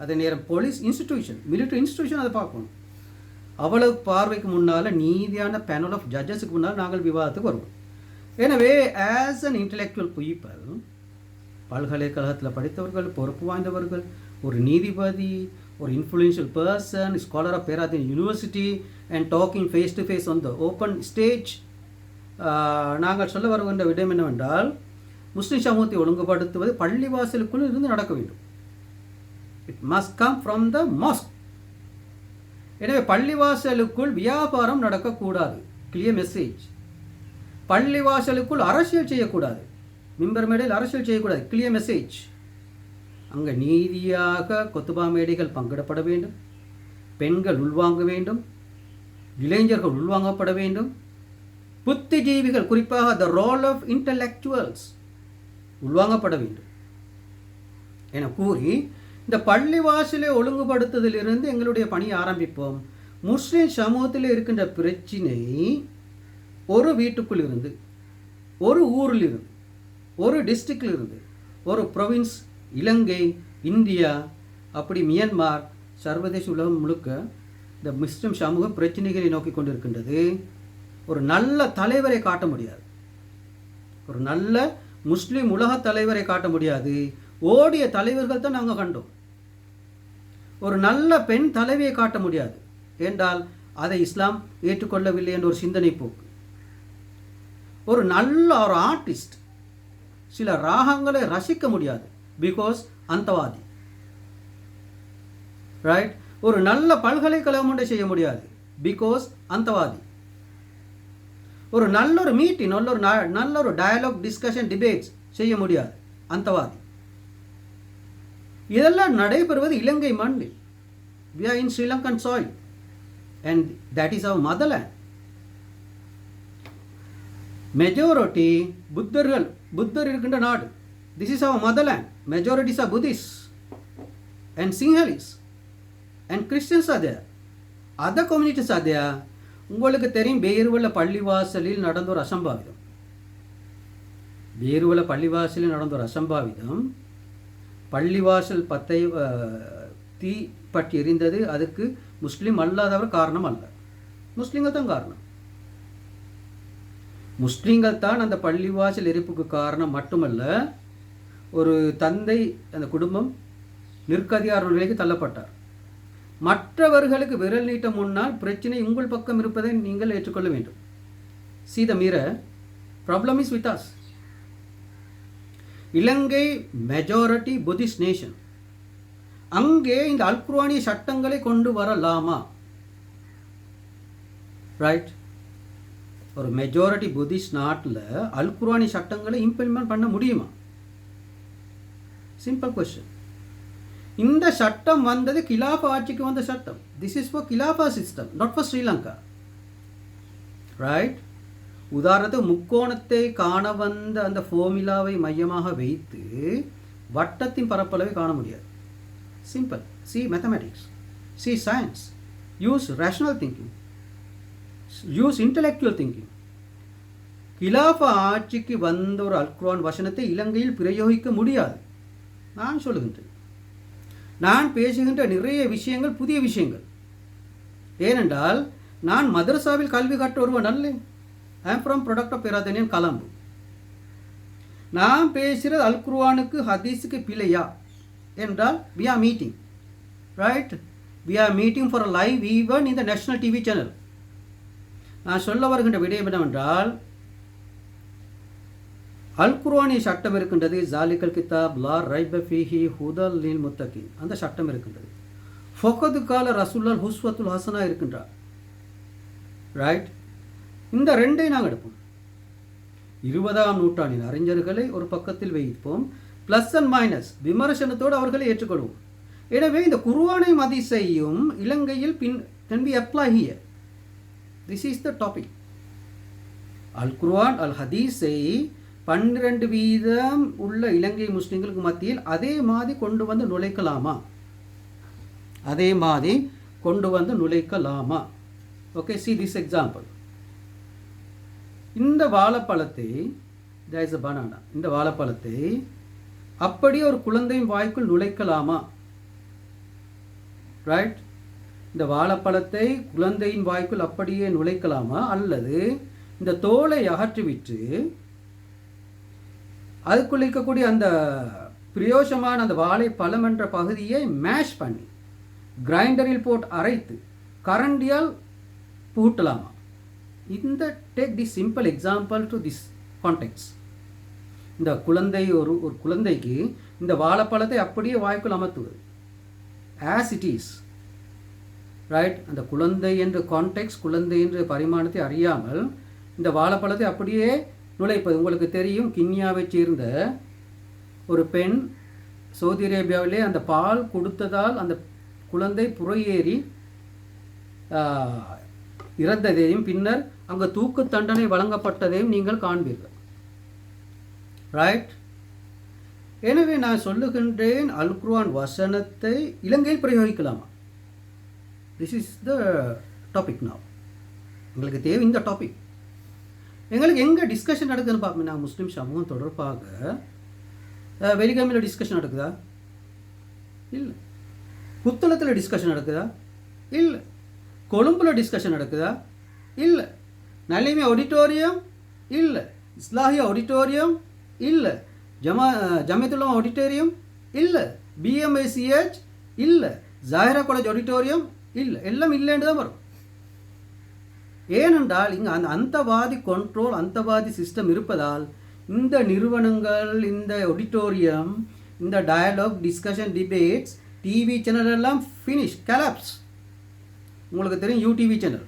அதே நேரம் போலீஸ் இன்ஸ்டிடியூஷன், மிலிட்டரி இன்ஸ்டிடியூஷன் அதை பார்க்கணும். அவ்வளவு பார்வைக்கு முன்னால் நீதியான பேனல் ஆஃப் ஜட்ஜஸுக்கு முன்னால் நாங்கள் விவாதத்துக்கு வருவோம். எனவே ஆஸ் அன் இன்டலெக்சுவல் பீப்பிள், பல்கலைக்கழகத்தில் படித்தவர்கள், பொறுப்பு வாய்ந்தவர்கள், ஒரு நீதிபதி, ஒரு influential person, scholar of Peradeniya university and talking face to face on the open stage, நாங்கள் சொல்ல வருகின்ற விடம் என்னவென்றால், முஸ்லிம் சமூகத்தை ஒழுங்குபடுத்துவது பள்ளிவாசலுக்குள் இருந்து நடக்க வேண்டும். It must come from the mask. எனவே பள்ளிவாசலுக்குள் வியாபாரம் நடக்கக்கூடாது. Clear message. பள்ளிவாசலுக்குள் அரசியல் செய்யக்கூடாது. மிம்பர் மேடையில் அரசியல் செய்யக்கூடாது. Clear message. அங்கே நீதியாக கொத்துபா மேடைகள் பங்கிடப்பட வேண்டும், பெண்கள் உள்வாங்க வேண்டும், இளைஞர்கள் உள்வாங்கப்பட வேண்டும், புத்திஜீவிகள், குறிப்பாக த ரோல் ஆஃப் இன்டலெக்சுவல்ஸ் உள்வாங்கப்பட வேண்டும் என கூறி இந்த பள்ளிவாசலை ஒழுங்குபடுத்துவதிலிருந்து எங்களுடைய பணியை ஆரம்பிப்போம். முஸ்லிம் சமூகத்தில் இருக்கின்ற பிரச்சினை ஒரு வீட்டுக்குள் இருந்து, ஒரு ஊரில் இருந்து, ஒரு டிஸ்ட்ரிக்டில் இருந்து, ஒரு ப்ரொவின்ஸ், இலங்கை, இந்தியா, அப்படி மியான்மார், சர்வதேச உலகம் முழுக்க இந்த முஸ்லிம் சமூகம் பிரச்சனைகளை நோக்கி கொண்டிருக்கின்றது. ஒரு நல்ல தலைவரை காட்ட முடியாது, ஒரு நல்ல முஸ்லிம் உலக தலைவரை காட்ட முடியாது. ஓடிய தலைவர்கள் தான் நாங்கள் கண்டோம். ஒரு நல்ல பெண் தலைவியை காட்ட முடியாது, என்றால் அதை இஸ்லாம் ஏற்றுக்கொள்ளவில்லை என்ற ஒரு சிந்தனை போக்கு. ஒரு நல்ல ஒரு ஆர்டிஸ்ட் சில ராகங்களை ரசிக்க முடியாது, பிகாஸ் அந்தவாதி. ரைட்? ஒரு நல்ல பல்கலைக்கழகம் ஒன்றை செய்ய முடியாது, பிகாஸ் அந்தவாதி. ஒரு நல்ல ஒரு மீட்டிங், நல்ல ஒரு டயலாக், டிஸ்கஷன், டிபேட்ஸ் செய்ய முடியாது, அந்தவாதி. இதெல்லாம் நடைபெறுவது இலங்கை மண்ணில். We are in Sri Lankan soil and that is our motherland. Majority புத்தர் இருக்கின்ற நாடு. This is our motherland. Majorities are Buddhists and Sinhalese and Christians are there. Other communities are there. உங்களுக்கு தெரியும், பேருவல பள்ளிவாசலில் நடந்த ஒரு அசம்பாவிதம். பேருவல பள்ளிவாசலில் நடந்த ஒரு அசம்பாவிதம், பள்ளிவாசல் தீ பற்றி எரிந்தது. அதுக்கு முஸ்லீம் அல்லாதவர் காரணம் அல்ல, முஸ்லீம்கள் தான் காரணம். முஸ்லீம்கள் தான் அந்த பள்ளிவாசல் எரிப்புக்கு காரணம் மட்டுமல்ல, ஒரு தந்தை, அந்த குடும்பம் நிற்கதிகார நிலைக்கு தள்ளப்பட்டார். மற்றவர்களுக்கு விரல் நீட்ட முன்னால் பிரச்சனை உங்கள் பக்கம் இருப்பதை நீங்கள் ஏற்றுக்கொள்ள வேண்டும். See the mirror, problem is with us. Ilangai majority Buddhist nation. அங்கே இந்த அல்குர்ஆனிய சட்டங்களை கொண்டு வரலாமா? ரைட்? ஒரு மெஜாரிட்டி புத்திஸ்ட் நாட்டில் அல்குர்ஆனிய சட்டங்களை இம்ப்ளிமெண்ட் பண்ண முடியுமா? Simple question. இந்த சட்டம் வந்தது கிலாஃபா ஆட்சிக்கு வந்த சட்டம். திஸ் இஸ் ஃபார் கிலாஃபா system, not for Sri Lanka. Right? உதாரணத்துக்கு முக்கோணத்தை காண வந்த அந்த ஃபார்முலாவை மையமாக வைத்து வட்டத்தின் பரப்பளவை காண முடியாது. Simple. See mathematics, see science, use rational thinking, use intellectual thinking. கிலாஃபா ஆட்சிக்கு வந்த ஒரு அல்குர்ஆன் வசனத்தை இலங்கையில் பிரயோகிக்க முடியாது. நான் சொல்லுகின்றேன், நான் பேசுகின்ற நிறைய விஷயங்கள் புதிய விஷயங்கள். ஏனென்றால் நான் மதரசாவில் கல்வி கற்ற ஒருவன் அல்ல. I am from product of Peradenian Colombo. நான் பேசுகிறது அல் குர்ஆனுக்கு ஹதீஸுக்கு பிழையா என்றால் we are meeting, right? We are meeting for a live even in the national TV channel. நான் சொல்ல வருகின்ற விடயம் என்னவென்றால், அல் குர்ஆனிய சட்டம் இருக்கின்றது. ஜாலிகல் கிதாப் லா ரைப ஃபீஹி ஹுதல் லில் முத்தகீன், அந்த சட்டம் இருக்கின்றது. ஃபகது கால ரசூலுல் ஹுஸ்வத்துல் ஹசனா இருக்கின்றார், ரைட்? இந்த ரெண்டை நாங்கள் எடுப்போம். 20ஆம் நூற்றாண்டின் அறிஞர்களை ஒரு பக்கத்தில் வைப்போம், ப்ளஸ் அண்ட் மைனஸ் விமர்சனத்தோடு அவர்களை ஏற்றுக்கொள்வோம். எனவே இந்த குர்ஆனையும் ஹதீஸையும் இலங்கையில் can be apply here. This is the topic. அல் குர்ஆன் அல் ஹதீஸை 12% உள்ள இலங்கை முஸ்லிம்களுக்கு மத்தியில் அதே மாதிரி கொண்டு வந்து நுழைக்கலாமா? அதே மாதிரி கொண்டு வந்து நுழைக்கலாமா? Okay, see this example. இந்த வாழைப்பழத்தை, there is a banana, இந்த வாழைப்பழத்தை அப்படியே ஒரு குழந்தையின் வாய்க்குள் நுழைக்கலாமா? ரைட்? இந்த வாழைப்பழத்தை குழந்தையின் வாய்க்குள் அப்படியே நுழைக்கலாமா, அல்லது இந்த தோலை அகற்றிவிட்டு அதுக்குள்ள இருக்கக்கூடிய அந்த பிரயோசமான அந்த வாழைப்பழம் என்ற பகுதியை மேஷ் பண்ணி கிரைண்டரில் போட்டு அரைத்து கரண்டியால் பூட்டலாமா? இந்த take the simple example to this contacts. இந்த குழந்தை ஒரு குழந்தைக்கு இந்த வாழைப்பழத்தை அப்படியே வாய்க்குள் அமர்த்துவது ஆஸ் இட் இஸ், ரைட்? அந்த குழந்தை என்ற கான்டெக்ட்ஸ், குழந்தை என்ற பரிமாணத்தை அறியாமல் இந்த வாழைப்பழத்தை அப்படியே நுழைப்பது. உங்களுக்கு தெரியும், கின்யாவை சேர்ந்த ஒரு பெண் சவுதி அரேபியாவிலே அந்த பால் கொடுத்ததால் அந்த குழந்தை புறையேறி இறந்ததையும் பின்னர் அங்கே தூக்கு தண்டனை வழங்கப்பட்டதையும் நீங்கள் காண்பீர்கள், ரைட்? எனவே நான் சொல்லுகின்றேன், அல் குர்ஆன் வசனத்தை இலங்கையில் பிரயோகிக்கலாமா? This is the topic now. எங்களுக்கு தேவை இந்த டாபிக். எங்களுக்கு எங்கே டிஸ்கஷன் நடக்குதுன்னு பார்ப்போம். நான் முஸ்லீம் சமூகம் தொடர்பாக வெலிகமையில் டிஸ்கஷன் நடக்குதா? இல்லை. புத்தளத்தில் டிஸ்கஷன் நடக்குதா? இல்லை. கொழும்பில் டிஸ்கஷன் நடக்குதா? இல்லை. நலிமி ஆடிட்டோரியம் இல்லை. இஸ்லாஹியா ஆடிட்டோரியம் இல்லை. ஜமியத்துல் ஆடிட்டோரியம் இல்லை. பிஎம்ஐசிஹெச் இல்லை. ஜாஹிரா காலேஜ் ஆடிட்டோரியம் இல்லை. எல்லாம் இல்லைன்னு தான் வரும். ஏனென்றால் இங்கே அந்த அந்தவாதி கண்ட்ரோல், அந்தவாதி சிஸ்டம் இருப்பதால் இந்த நிறுவனங்கள், இந்த ஆடிட்டோரியம், இந்த dialogue, discussion, debates, TV channel எல்லாம் ஃபினிஷ், கலாப்ஸ். உங்களுக்கு தெரியும் யூடிவி சேனல்,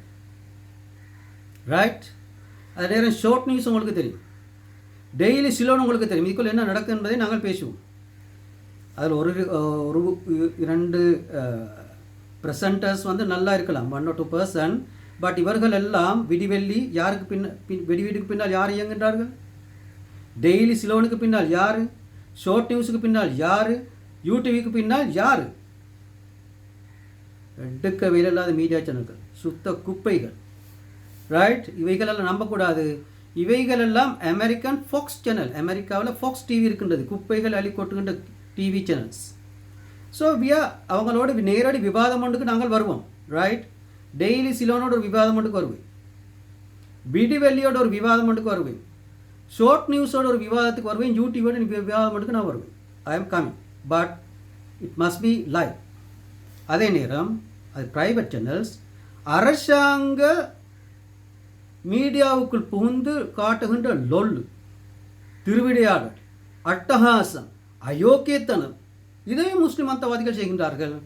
ரைட்? அது நேரம் ஷார்ட் நியூஸ் உங்களுக்கு தெரியும், டெய்லி சிலோன் உங்களுக்கு தெரியும். இதுக்குள்ள என்ன நடக்குது என்பதை நாங்கள் பேசுவோம். அதில் ஒரு 2 ப்ரெசன்டர்ஸ் நல்லா இருக்கலாம், 1 or 2%. பட் இவர்கள் எல்லாம் விடிவெள்ளி யாருக்கு வெடிவீட்டுக்கு பின்னால் யார் இயங்குகின்றார்கள்? டெய்லி சிலோனுக்கு பின்னால் யார்? ஷார்ட் நியூஸுக்கு பின்னால் யார்? யூடிவிக்கு பின்னால் யார்? எடுக்க வேலையில்லாத மீடியா சேனல்கள், சுத்த குப்பைகள், ரைட்? இவைகளெல்லாம் நம்பக்கூடாது. இவைகளெல்லாம் அமெரிக்கன் ஃபாக்ஸ் சேனல், அமெரிக்காவில் ஃபாக்ஸ் டிவி இருக்கின்றது, குப்பைகள் அள்ளி கொட்டுகின்ற டிவி சேனல்ஸ். ஸோ அவங்களோட நேரடி விவாதம் ஒன்றுக்கு நாங்கள் வருவோம், ரைட்? டெய்லி சிலோனோட ஒரு விவாதம் ஒன்றுக்கு வருவேன், விடிவெள்ளியோட ஒரு விவாதம் ஒன்றுக்கு வருவேன், ஷார்ட் நியூஸோட ஒரு விவாதத்துக்கு வருவேன், யூடியூபோட விவாதம் ஒன்றுக்கு நான் வருவேன். I am coming, but it must B live. அதே நேரம் அது ப்ரைவேட் சேனல்ஸ் அரசாங்க மீடியாவுக்குள் புகுந்து காட்டுகின்ற லொல்லு, திருவிடையாடல், அட்டகாசம், அயோக்கியத்தனம், இதையும் முஸ்லிம் அந்தவாதிகள் செய்கின்றார்கள்.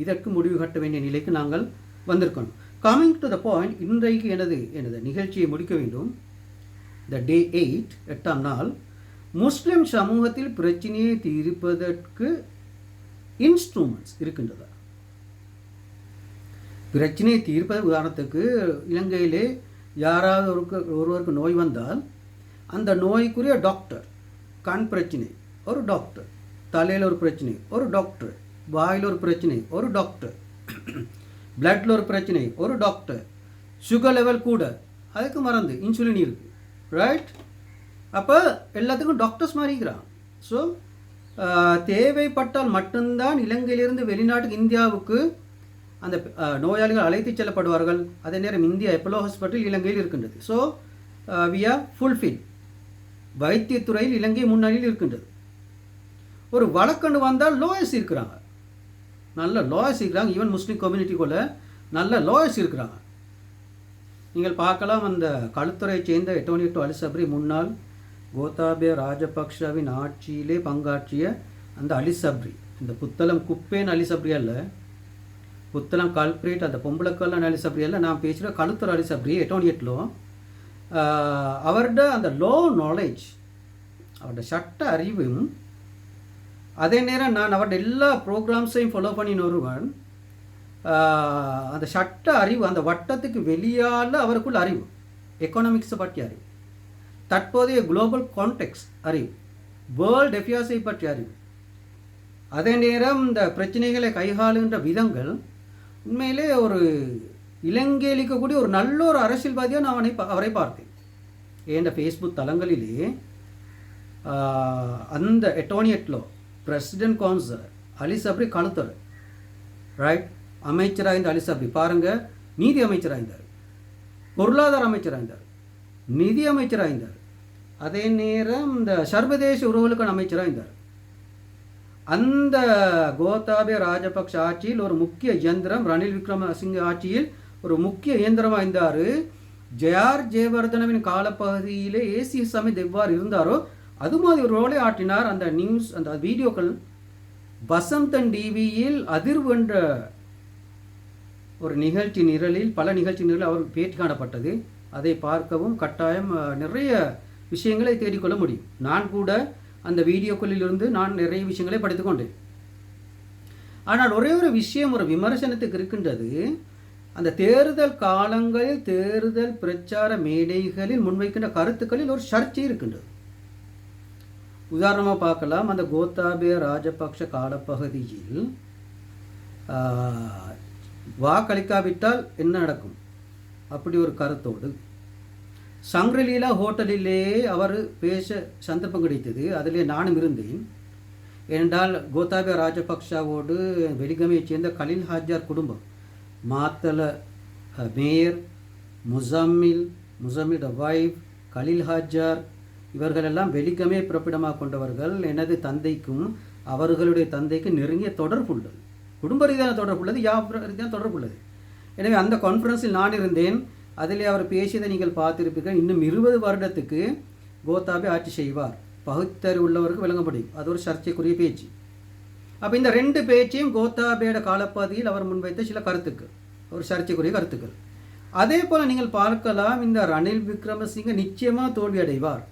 இதற்கு முடிவு கட்ட வேண்டிய நிலைக்கு நாங்கள் வந்திருக்கணும். கமிங் டு த பாயிண்ட், இன்றைக்கு எனது நிகழ்ச்சியை முடிக்க வேண்டும். த டே 8, 8ஆம் நாள், முஸ்லிம் சமூகத்தில் பிரச்சனையை தீர்ப்பதற்கு இன்ஸ்ட்ருமெண்ட்ஸ் இருக்கின்றதா? பிரச்சனையை தீர்ப்பது, உதாரணத்துக்கு இலங்கையிலே யாராவது ஒருவருக்கு நோய் வந்தால் அந்த நோய்க்குரிய டாக்டர், கண் பிரச்சனை ஒரு டாக்டர், தலையில் ஒரு பிரச்சனை ஒரு டாக்டர், வாயில் ஒரு பிரச்சனை ஒரு டாக்டர், பிளட்டில் ஒரு பிரச்சனை ஒரு டாக்டர், சுகர் லெவல் கூட அதுக்கு மருந்து இன்சுலின் இருக்குது, ரைட்? அப்போ எல்லாத்துக்கும் டாக்டர்ஸ் மாறிக்கிறான். ஸோ தேவைப்பட்டால் மட்டும்தான் இலங்கையிலிருந்து வெளிநாட்டுக்கு இந்தியாவுக்கு அந்த நோயாளிகள் அழைத்து செல்லப்படுவார்கள். அதே நேரம் இந்தியா எப்போலோ ஹாஸ்பிட்டல் இலங்கையில் இருக்கின்றது. So we are fulfil. வைத்தியத்துறையில் இலங்கை முன்னணியில் இருக்கின்றது. ஒரு வழக்கண்டு வந்தால் லோயர்ஸ் இருக்கிறாங்க, நல்ல லாயர்ஸ் இருக்கிறாங்க. ஈவன் முஸ்லீம் கம்யூனிட்டிக்குள்ள நல்ல லாயர்ஸ் இருக்கிறாங்க. நீங்கள் பார்க்கலாம், அந்த களுத்துறையை சேர்ந்த எட்டோனியோ அலிசப்ரி முன்னாள் கோத்தாபய ராஜபக்ஷவின் ஆட்சியிலே பங்காற்றிய அந்த அலிசப்ரி, இந்த புத்தளம் குப்பேன் அலிசப்ரி அல்ல, புத்தளம் கல்பிரேட் அந்த பொம்பளக்கல்ல அலிசப்ரி அல்ல, நான் பேசுகிற களுத்துறை அலிசப்ரி எட்டோனியட்லோ அவரோட அந்த லோ நாலேஜ், அவரோட சட்ட அறிவும், அதே நேரம் நான் அவருடைய எல்லா ப்ரோக்ராம்ஸையும் ஃபாலோ பண்ணின ஒருவன், அந்த சட்ட அறிவு, அந்த வட்டத்துக்கு வெளியால் அவருக்குள்ள அறிவு, எக்கனாமிக்ஸை பற்றிய அறிவு, தற்போதைய குளோபல் கான்டெக்ஸ் அறிவு, வேர்ல்டு அஃபேர்ஸை பற்றிய அறிவு, அதே நேரம் இந்த பிரச்சனைகளை கையாளுகின்ற விதங்கள், உண்மையிலே ஒரு இலங்கையில் இருக்கக்கூடிய ஒரு நல்ல ஒரு அரசியல்வாதியாக நான் அவரை பார்த்தேன். என் ஃபேஸ்புக் தளங்களிலே அந்த எட்டோனியட்லோ president councillor Ali Sabry Kalutara, right, அமைச்சராக இருந்த அலிசப்ரி பாருங்கள், நீதி அமைச்சராக இருந்தார், பொருளாதார அமைச்சராக இருந்தார், நிதி அமைச்சராக இருந்தார், அதே நேரம் இந்த சர்வதேச உறவுகளுக்கான அமைச்சராக இருந்தார். அந்த கோத்தாபய ராஜபக்ஷ ஆட்சியில் ஒரு முக்கிய இயந்திரம், ரணில் விக்ரமசிங்க ஆட்சியில் ஒரு முக்கிய இயந்திரமாக இருந்தார். ஜேஆர் ஜெயவர்தனவின் காலப்பகுதியிலே ஏசிய சமித் எவ்வாறு இருந்தாரோ அது மாதிரி ஒரு ரோலை ஆற்றினார். அந்த நியூஸ், அந்த வீடியோக்கள் வசந்தன் டிவியில் அதிர்வு என்ற ஒரு நிகழ்ச்சி நிரலில், பல நிகழ்ச்சி நிரலில் அவர் பேட்டி காணப்பட்டது. அதை பார்க்கவும் கட்டாயம் நிறைய விஷயங்களை தேடிக்கொள்ள முடியும். நான் கூட அந்த வீடியோக்களிலிருந்து நான் நிறைய விஷயங்களை படித்துக்கொண்டேன். ஆனால் ஒரே ஒரு விஷயம், ஒரு விமர்சனத்துக்கு இருக்கின்றது, அந்த தேர்தல் காலங்களில் தேர்தல் பிரச்சார மேடைகளில் முன்வைக்கின்ற கருத்துக்களில் ஒரு சர்ச்சை இருக்கின்றது. உதாரணமாக பார்க்கலாம், அந்த கோத்தாபய ராஜபக்ஷ காலப்பகுதியில் வாக்களிக்காவிட்டால் என்ன நடக்கும் அப்படி ஒரு கருத்தோடு சங்கிலீலா ஹோட்டலிலே அவர் பேச சந்தர்ப்பம் கிடைத்தது. அதிலே நானும் இருந்தேன். ஏனென்றால் கோத்தாபய ராஜபக்ஷவோடு வெலிகமையைச் சேர்ந்த கலில் ஹாஜார் குடும்பம், மாத்தல மேயர், முசம்மில் வைஃப், கலில் ஹாஜார், இவர்களெல்லாம் வெலிகமே பிறப்பிடமாக கொண்டவர்கள். எனது தந்தைக்கும் அவர்களுடைய தந்தைக்கும் நெருங்கிய தொடர்பு உள்ளது, குடும்ப ரீதியான தொடர்பு உள்ளது, வியாபார ரீதியான தொடர்பு உள்ளது. எனவே அந்த கான்ஃபரன்ஸில் நான் இருந்தேன். அதிலே அவர் பேசியதை நீங்கள் பார்த்திருப்பீர்கள். இன்னும் 20 வருடத்துக்கு கோத்தாபே ஆட்சி செய்வார், பகுத்தறிவு உள்ளவருக்கு விளங்க முடியும். அது ஒரு சர்ச்சைக்குரிய பேச்சு. அப்போ இந்த 2 பேச்சையும் கோத்தாபேட காலப்பகுதியில் அவர் முன்வைத்த சில கருத்துக்கள், ஒரு சர்ச்சைக்குரிய கருத்துக்கள். அதே போல் நீங்கள் பார்க்கலாம், இந்த ரணில் விக்ரமசிங்க நிச்சயமாக தோல்வி அடைவார்,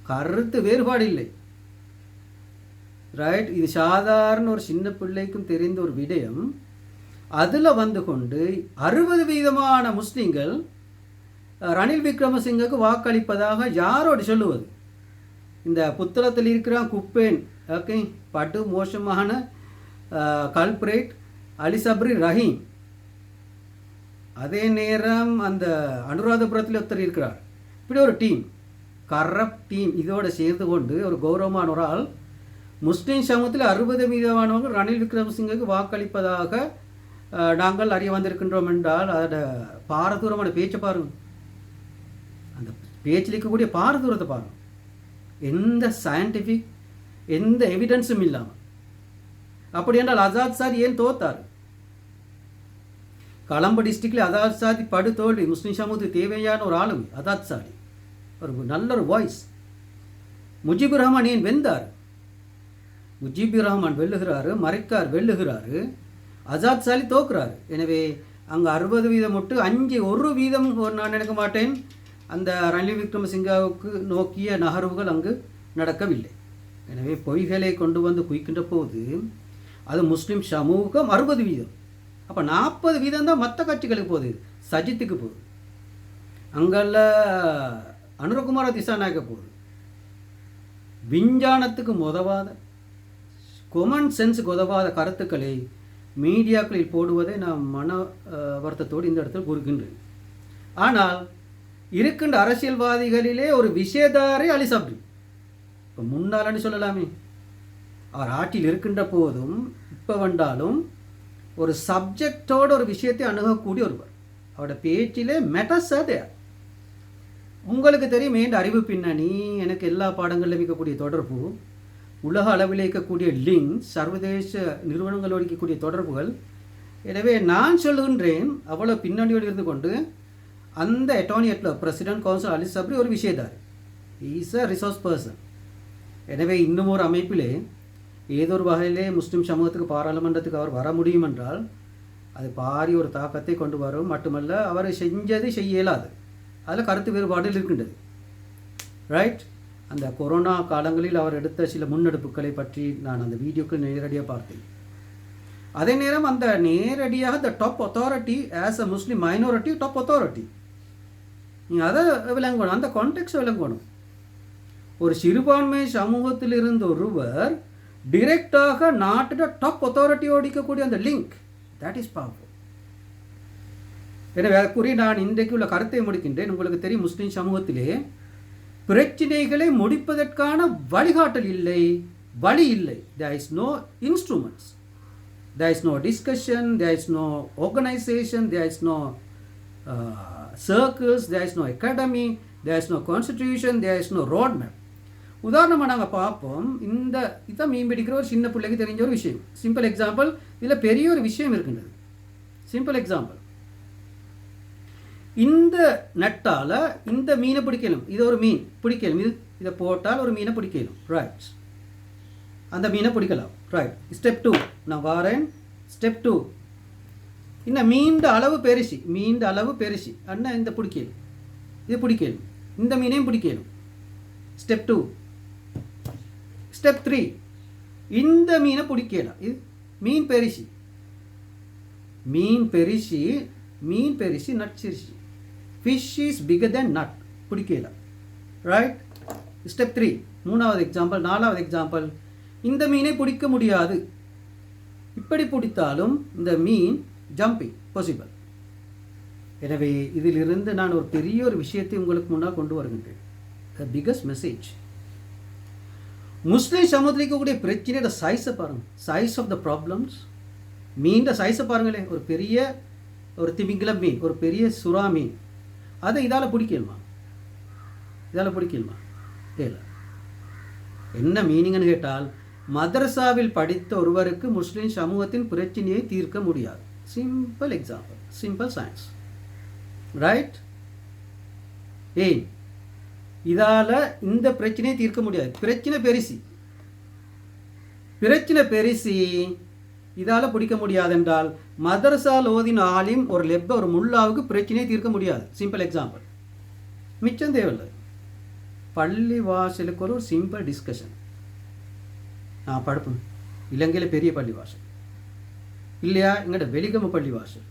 கருத்து வேறுபாடு இல்லை, ரைட். இது சாதாரண ஒரு சின்ன பிள்ளைக்கும் தெரிந்த ஒரு விடயம். அதில் வந்து கொண்டு 60% முஸ்லீம்கள் ரணில் விக்ரமசிங்கக்கு வாக்களிப்பதாக யாரோடு சொல்லுவது? இந்த புத்தளத்தில் இருக்கிற குப்பேன், ஓகே, படு மோசமான கல்பிரேட் அலிசப்ரி ரஹீம், அதே நேரம் அந்த அனுராதபுரத்தில் ஒருத்தர் இருக்கிறார். இப்படி ஒரு டீம், கரப்ட் டீம், இதோடு சேர்ந்து கொண்டு ஒரு கௌரவமான ஒரு ஆள் முஸ்லீம் சமூகத்தில் 60% ரணில் விக்ரமசிங்கக்கு வாக்களிப்பதாக நாங்கள் அறிய வந்திருக்கின்றோம் என்றால் அதோட பாரதூரமான பேச்சை பாருங்கள், அந்த பேச்சில் இருக்கக்கூடிய பாரதூரத்தை பாருங்கள். எந்த சயின்டிஃபிக் எந்த எவிடன்ஸும் இல்லாமல். அப்படி என்றால் ஆசாத் சாதி ஏன் தோத்தார்? கலம்பு டிஸ்ட்ரிக்டில் ஆசாத் சாதி படு தோல்வி. முஸ்லீம் சமூகத்துக்கு தேவையான ஒரு ஆளுமை ஆசாத் சாதி, ஒரு நல்ல ஒரு வாய்ஸ். முஜிபுர் ரஹ்மான் ஏன் வெந்தார்? முஜிபுர் ரஹ்மான் வெல்லுகிறாரு, மறைக்கார் வெல்லுகிறாரு, ஆசாத் சாலி தோக்குறாரு. எனவே அங்கே 60% மட்டும் 1% நான் நினைக்க மாட்டேன் அந்த ரணில் விக்ரமசிங்காவுக்கு நோக்கிய நகர்வுகள் அங்கு நடக்கவில்லை. எனவே பொய்களை கொண்டு வந்து குவிக்கின்ற போது அது முஸ்லீம் சமூகம் 60%. அப்போ 40% தான் மற்ற கட்சிகளுக்கு போகுது, சஜித்துக்கு போகுது, அங்கல்ல அனுரகுமார திசாநாயக்க போகுது. விஞ்ஞானத்துக்கு உதவாத, கொமன் சென்ஸுக்கு உதவாத கருத்துக்களை மீடியாக்களில் போடுவதை நான் மன வருத்தத்தோடு இந்த இடத்தில் கூறுகின்றேன். ஆனால் இருக்கின்ற அரசியல்வாதிகளிலே ஒரு விஷயதாரே அலிசப்ரி. இப்போ முன்னாள்னு சொல்லலாமே, அவர் ஆட்சியில் இருக்கின்ற போதும் இப்போ வந்தாலும் ஒரு சப்ஜெக்டோட ஒரு விஷயத்தை அணுகக்கூடிய ஒருவர். அவரோட பேச்சிலே மெட்டர்ஸ் அது உங்களுக்கு தெரியும் ஏன் அறிவு பின்னணி, எனக்கு எல்லா பாடங்களிலும் இருக்கக்கூடிய தொடர்பு, உலக அளவில் இருக்கக்கூடிய லிங்க், சர்வதேச நிறுவனங்களோடு இருக்கக்கூடிய தொடர்புகள். எனவே நான் சொல்லுகின்றேன், அவ்வளோ பின்னணியோடு இருந்து கொண்டு அந்த அட்டார்னி பிரசிடென்ட் கவுன்சில் அலி சப்ரி ஒரு விஷயத்தார், இஸ் அ ரிசோர்ஸ் பர்சன். எனவே இன்னும் ஒரு அமைப்பிலே ஏதோ ஒரு வகையிலே முஸ்லீம் சமூகத்துக்கு பாராளுமன்றத்துக்கு அவர் வர முடியும் என்றால் அது பாரி ஒரு தாக்கத்தை கொண்டு வரும். மட்டுமல்ல, அவர் செஞ்சது செய்ய இயலாது, அதில் கருத்து வேறுபாடுகள் இருக்கின்றது. ரைட். அந்த கொரோனா காலங்களில் அவர் எடுத்த சில முன்னெடுப்புகளை பற்றி நான் அந்த வீடியோக்கள் நேரடியாக பார்த்தேன். அதே நேரம் அந்த நேரடியாக the top authority as a Muslim minority top authority, நீங்கள் அதை விளங்கணும், அந்த கான்டெக்ட் விளங்கணும். ஒரு சிறுபான்மை சமூகத்தில் இருந்த ஒருவர் டிரெக்டாக நாட்டோட டாப் அத்தாரிட்டியோடு இருக்கக்கூடிய அந்த லிங்க், தட் இஸ் பவர்ஃபுல். எனவே கூறி நான் இன்றைக்கு உள்ள கருத்தை முடிக்கின்றேன். உங்களுக்கு தெரியும், முஸ்லீம் சமூகத்திலே பிரச்சனைகளை முடிப்பதற்கான வழிகாட்டல் இல்லை, வழி இல்லை. there is no instruments, there is no discussion, there is no organization, there is no circles, there is no academy, there is no constitution, there is no road map. உதாரணமாக நாங்கள் பார்ப்போம், இந்த இதை மீன்பிடிக்கிற ஒரு சின்ன பிள்ளைக்கு தெரிஞ்ச ஒரு விஷயம். சிம்பிள் எக்ஸாம்பிள், இதில் பெரிய ஒரு விஷயம் இருக்கின்றது. சிம்பிள் எக்ஸாம்பிள், இந்த நட்டால் இந்த மீனை பிடிக்கணும், இது ஒரு மீன் பிடிக்கணும், இதை போட்டால் ஒரு மீனை பிடிக்கணும். ரைட், அந்த மீனை பிடிக்கலாம். ரைட். ஸ்டெப் 2 நான் வாரேன். ஸ்டெப் 2, இந்த மீண்ட அளவு பெருசி, மீண்ட அளவு பெருசி அண்ணா இந்த பிடிக்கணும், இது பிடிக்கணும், இந்த மீனையும் பிடிக்கணும். ஸ்டெப் 2. ஸ்டெப் 3, இந்த மீனை பிடிக்கலாம், இது மீன் பெருசி, மீன் பெருசி, மீன் பெருசி நட் சிறுசி. Fish is bigger than net, பிடிக்கலாம். ரைட். ஸ்டெப் 3, மூணாவது எக்ஸாம்பிள். நாலாவது எக்ஸாம்பிள், இந்த மீனை பிடிக்க முடியாது, இப்படி பிடித்தாலும் இந்த மீன் ஜம்பிங் பாசிபிள். எனவே இதிலிருந்து நான் ஒரு பெரிய ஒரு விஷயத்தை உங்களுக்கு முன்னால் கொண்டு வருகின்றேன். த பிகஸ்ட் மெசேஜ், முஸ்லீம் சமூகத்தில் இருக்கக்கூடிய பிரச்சனையோட சைஸை பாருங்கள், சைஸ் ஆஃப் த ப்ராப்ளம்ஸ். மீண்ட சைஸை பாருங்களேன், ஒரு பெரிய ஒரு திமிங்கலம் மீன், ஒரு பெரிய சுறா மீன், அதை இதால் பிடிக்கணுமா? இதால் பிடிக்கணுமா? இல்லை. என்ன மீனிங்னு கேட்டால், மதரசாவில் படித்த ஒருவருக்கு முஸ்லீம் சமூகத்தின் பிரச்சனையை தீர்க்க முடியாது. Simple example, simple science. Right. ஏன் இதால் இந்த பிரச்சனையை தீர்க்க முடியாது? பிரச்சனை பெருசி, பிரச்சனை பெருசி, இதால் பிடிக்க முடியாது என்றால் மதரசால் ஓதின ஆலிம் ஒரு லெப்ப ஒரு முல்லாவுக்கு பிரச்சனையை தீர்க்க முடியாது. Simple example. மிச்சம் தேவையில்லை. பள்ளி வாசலுக்கு ஒரு சிம்பிள் டிஸ்கஷன். நான் படுப்பேன், இலங்கையில் பெரிய பள்ளி வாசல் இல்லையா, எங்கள்கிட்ட வெளிகம பள்ளி வாசல்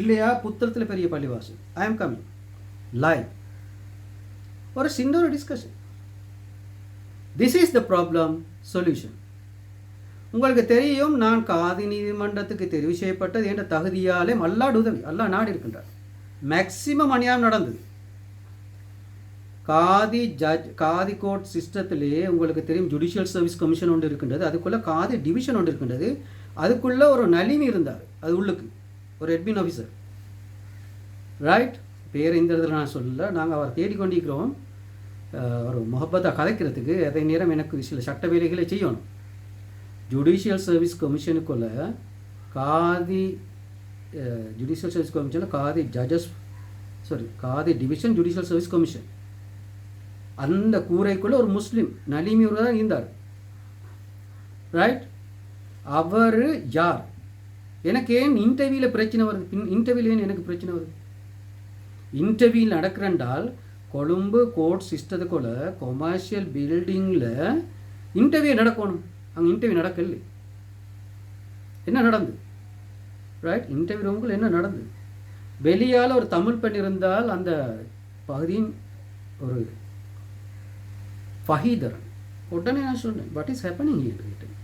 இல்லையா, புத்தளத்தில் பெரிய பள்ளி வாசல், ஐ ஆம் கமிங் லைவ், ஒரு சின்ன ஒரு discussion. This is the problem solution. உங்களுக்கு தெரியும், நான் காதி நீதிமன்றத்துக்கு தெரிவு செய்யப்பட்டது என்ற தகுதியாலே அல்லாஹ் உதவி, அல்லாஹ் நாடு இருக்கின்றார். மேக்சிமம் அநியாயம் நடந்தது. காதி கோர்ட் சிஸ்டத்திலே உங்களுக்கு தெரியும், ஜுடிஷியல் சர்வீஸ் கமிஷன் ஒன்று இருக்கின்றது, அதுக்குள்ளே காதி டிவிஷன் ஒன்று இருக்கின்றது, அதுக்குள்ளே ஒரு நளினி இருந்தார், அது உள்ளுக்கு ஒரு அட்மின் ஆஃபீஸர். ரைட். பேர் இந்த இடத்துல நான் சொல்லலை, நாங்கள் அவர் தேடிக்கொண்டிருக்கிறோம் ஒரு முகப்பத்தாக கதைக்கிறதுக்கு. அதே நேரம் எனக்கு சில சட்ட வேலைகளை செய்யணும். ஜுடிஷியல் சர்வீஸ் கமிஷனுக்குள்ள காதி ஜுடிஷியல் சர்வீஸ் கமிஷனில் காதி ஜட்ஜஸ் காதி டிவிஷன் ஜுடிஷியல் சர்வீஸ் கமிஷன், அந்த கூரைக்குள்ளே ஒரு முஸ்லீம் நலிமி ஒரு தான் இருந்தார். ரைட். அவர் யார்? எனக்கு ஏன் இன்டர்வியூவில் பிரச்சனை வருது? இன்டர்வியூவில் ஏன் எனக்கு பிரச்சனை வருது? இன்டர்வியூ நடக்கிறண்டால் கொழும்பு கோர்ட் சிஸ்டத்துக்குள்ள கொமர்ஷியல் பில்டிங்கில் இன்டர்வியூ நடக்கணும். அங்கே இன்டர்வியூ நடக்கல. என்ன நடந்தது? ரைட். இன்டர்வியூ ரூமுக்குள்ள என்ன நடந்தது? வெளியால் ஒரு தமிழ் பெண் இருந்தால் அந்த பகுதியின் ஒரு ஃபஹீதரன். உடனே நான் சொன்னேன், வாட் இஸ் ஹேப்பனிங் ஹியர் கேட்டேன்.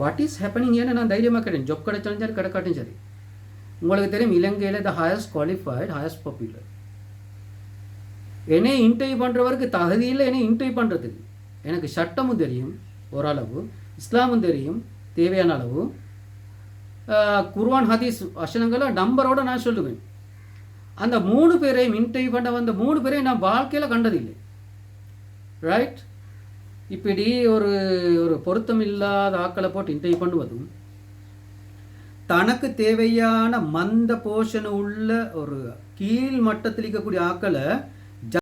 வாட் இஸ் ஹேப்பனிங் ஹியர்னு நான் தைரியமாக கேட்டேன். ஜாப் கிடைச்சாலும் சரி, கிடைக்காட்டும் சரி. உங்களுக்கு தெரியும், இலங்கையில் the highest qualified, highest popular. என்னை இன்டர்வியூ பண்ணுறவருக்கு தகுதியில் என்னை இன்டர்வியூ பண்ணுறதுக்கு எனக்கு சட்டமும் தெரியும் ஓரளவு, இஸ்லாமும் தெரியும் தேவையான அளவு, குர்ஆன் ஹதீஸ் வசனங்களை நம்பரோடு நான் சொல்லுவேன். அந்த 3 பேரையும் இன்டர்வியூ பண்ண வந்த 3 பேரையும் நான் வாழ்க்கையில் கண்டதில்லை. ரைட்? இப்படி ஒரு ஒரு பொருத்தமில்லாத ஆக்களை போட்டு இன்டர்வியூ பண்ணுவதும், தனக்கு தேவையான மந்த போஷணம் உள்ள ஒரு கீழ் மட்டத்தில் இருக்கக்கூடிய ஆக்களை